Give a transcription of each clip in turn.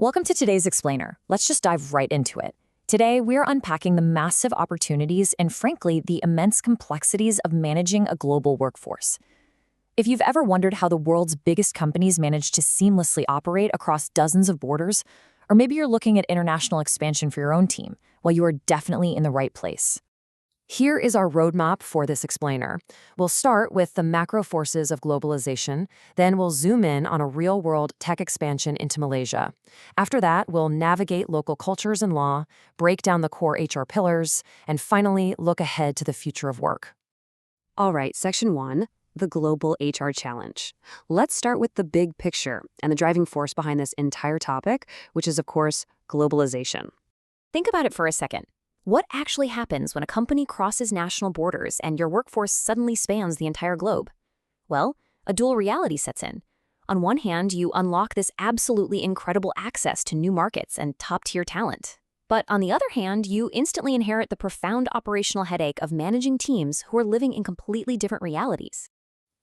Welcome to today's Explainer. Let's just dive right into it. Today, we're unpacking the massive opportunities and, frankly, the immense complexities of managing a global workforce. If you've ever wondered how the world's biggest companies manage to seamlessly operate across dozens of borders, or maybe you're looking at international expansion for your own team, well, you are definitely in the right place. Here is our roadmap for this explainer. We'll start with the macro forces of globalization, then we'll zoom in on a real-world tech expansion into Malaysia. After that, we'll navigate local cultures and law, break down the core HR pillars, and finally look ahead to the future of work. All right, Section 1, the Global HR Challenge. Let's start with the big picture and the driving force behind this entire topic, which is, of course, globalization. Think about it for a second. What actually happens when a company crosses national borders and your workforce suddenly spans the entire globe? Well, a dual reality sets in. On one hand, you unlock this absolutely incredible access to new markets and top-tier talent. But on the other hand, you instantly inherit the profound operational headache of managing teams who are living in completely different realities.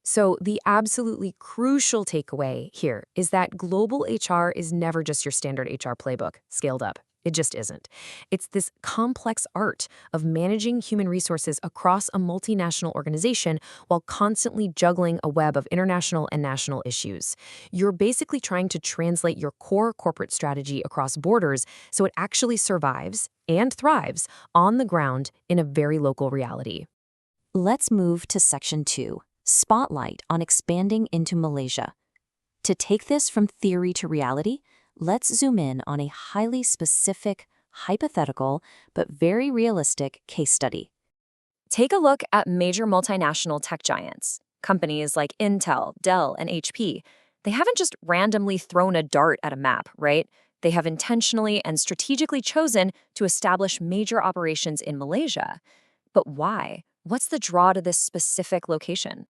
So the absolutely crucial takeaway here is that global HR is never just your standard HR playbook, scaled up. It just isn't. It's this complex art of managing human resources across a multinational organization while constantly juggling a web of international and national issues. You're basically trying to translate your core corporate strategy across borders so it actually survives and thrives on the ground in a very local reality. Let's move to Section 2, Spotlight on expanding into Malaysia. To take this from theory to reality, let's zoom in on a highly specific, hypothetical, but very realistic case study. Take a look at major multinational tech giants. Companies like Intel, Dell, and HP. They haven't just randomly thrown a dart at a map, right? They have intentionally and strategically chosen to establish major operations in Malaysia. But why? What's the draw to this specific location?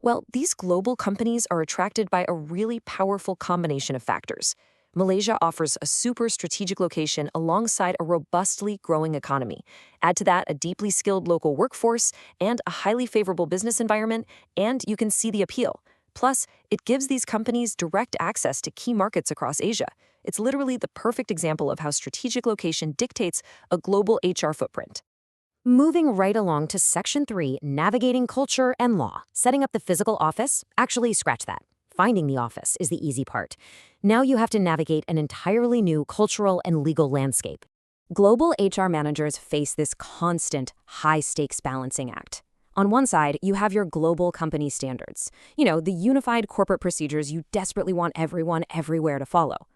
Well, these global companies are attracted by a really powerful combination of factors. Malaysia offers a super strategic location alongside a robustly growing economy. Add to that a deeply skilled local workforce and a highly favorable business environment, and you can see the appeal. Plus, it gives these companies direct access to key markets across Asia. It's literally the perfect example of how strategic location dictates a global HR footprint. Moving right along to Section 3, navigating culture and law. Setting up the physical office? Actually, scratch that. Finding the office is the easy part. Now you have to navigate an entirely new cultural and legal landscape. Global HR managers face this constant, high-stakes balancing act. On one side, you have your global company standards. The unified corporate procedures you desperately want everyone everywhere to follow.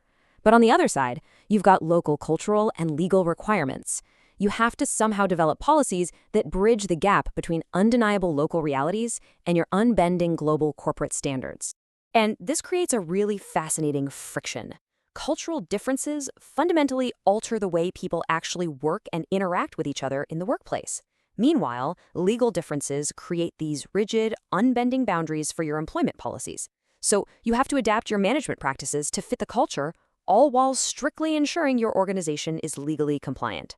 But on the other side, you've got local cultural and legal requirements. You have to somehow develop policies that bridge the gap between undeniable local realities and your unbending global corporate standards. And this creates a really fascinating friction. Cultural differences fundamentally alter the way people actually work and interact with each other in the workplace. Meanwhile, legal differences create these rigid, unbending boundaries for your employment policies. So you have to adapt your management practices to fit the culture, all while strictly ensuring your organization is legally compliant.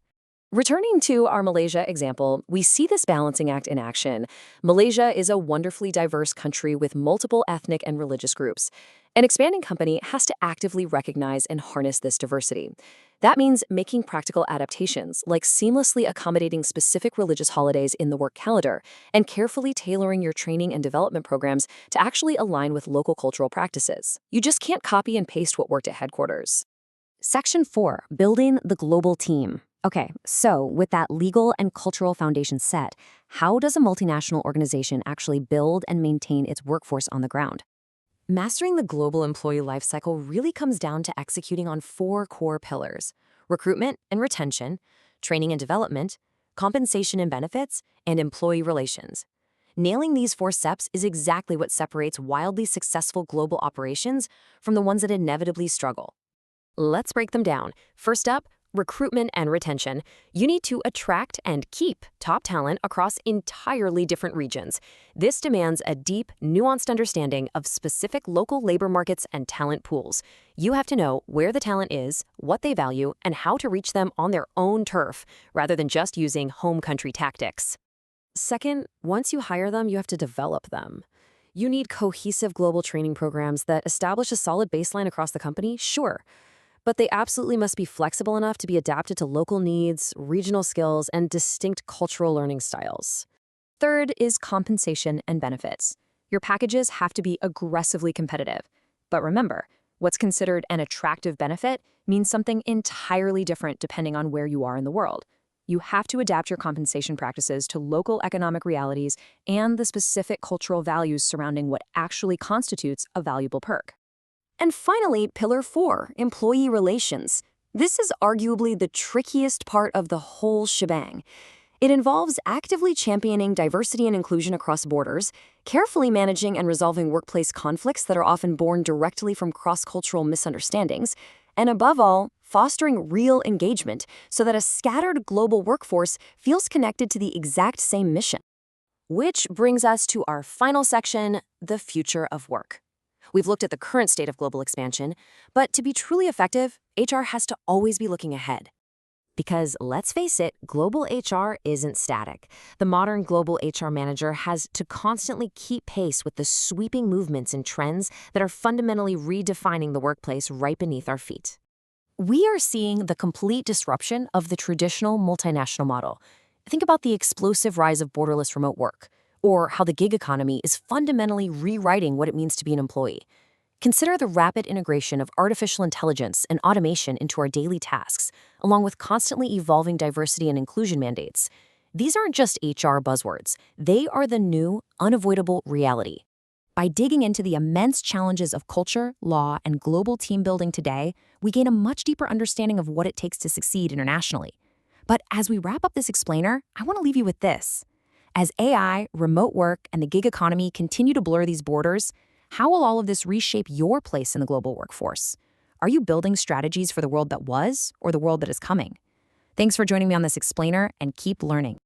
Returning to our Malaysia example, we see this balancing act in action. Malaysia is a wonderfully diverse country with multiple ethnic and religious groups. An expanding company has to actively recognize and harness this diversity. That means making practical adaptations, like seamlessly accommodating specific religious holidays in the work calendar, and carefully tailoring your training and development programs to actually align with local cultural practices. You just can't copy and paste what worked at headquarters. Section 4, building the global team. Okay, so with that legal and cultural foundation set, how does a multinational organization actually build and maintain its workforce on the ground? Mastering the global employee lifecycle really comes down to executing on 4 core pillars: recruitment and retention, training and development, compensation and benefits, and employee relations. Nailing these 4 steps is exactly what separates wildly successful global operations from the ones that inevitably struggle. Let's break them down. First up, recruitment and retention. You need to attract and keep top talent across entirely different regions. This demands a deep, nuanced understanding of specific local labor markets and talent pools. You have to know where the talent is, what they value, and how to reach them on their own turf, rather than just using home country tactics. Second, once you hire them, you have to develop them. You need cohesive global training programs that establish a solid baseline across the company, sure. but they absolutely must be flexible enough to be adapted to local needs, regional skills, and distinct cultural learning styles. Third is compensation and benefits. Your packages have to be aggressively competitive. But remember, what's considered an attractive benefit means something entirely different depending on where you are in the world. You have to adapt your compensation practices to local economic realities and the specific cultural values surrounding what actually constitutes a valuable perk. And finally, Pillar 4, employee relations. This is arguably the trickiest part of the whole shebang. It involves actively championing diversity and inclusion across borders, carefully managing and resolving workplace conflicts that are often born directly from cross-cultural misunderstandings, and above all, fostering real engagement so that a scattered global workforce feels connected to the exact same mission. Which brings us to our final section, the future of work. We've looked at the current state of global expansion, but to be truly effective, HR has to always be looking ahead. Because let's face it, global HR isn't static. The modern global HR manager has to constantly keep pace with the sweeping movements and trends that are fundamentally redefining the workplace right beneath our feet. We are seeing the complete disruption of the traditional multinational model. Think about the explosive rise of borderless remote work, or how the gig economy is fundamentally rewriting what it means to be an employee. Consider the rapid integration of artificial intelligence and automation into our daily tasks, along with constantly evolving diversity and inclusion mandates. These aren't just HR buzzwords. They are the new, unavoidable reality. By digging into the immense challenges of culture, law, and global team building today, we gain a much deeper understanding of what it takes to succeed internationally. But as we wrap up this explainer, I want to leave you with this. As AI, remote work, and the gig economy continue to blur these borders, how will all of this reshape your place in the global workforce? Are you building strategies for the world that was or the world that is coming? Thanks for joining me on this explainer, and keep learning.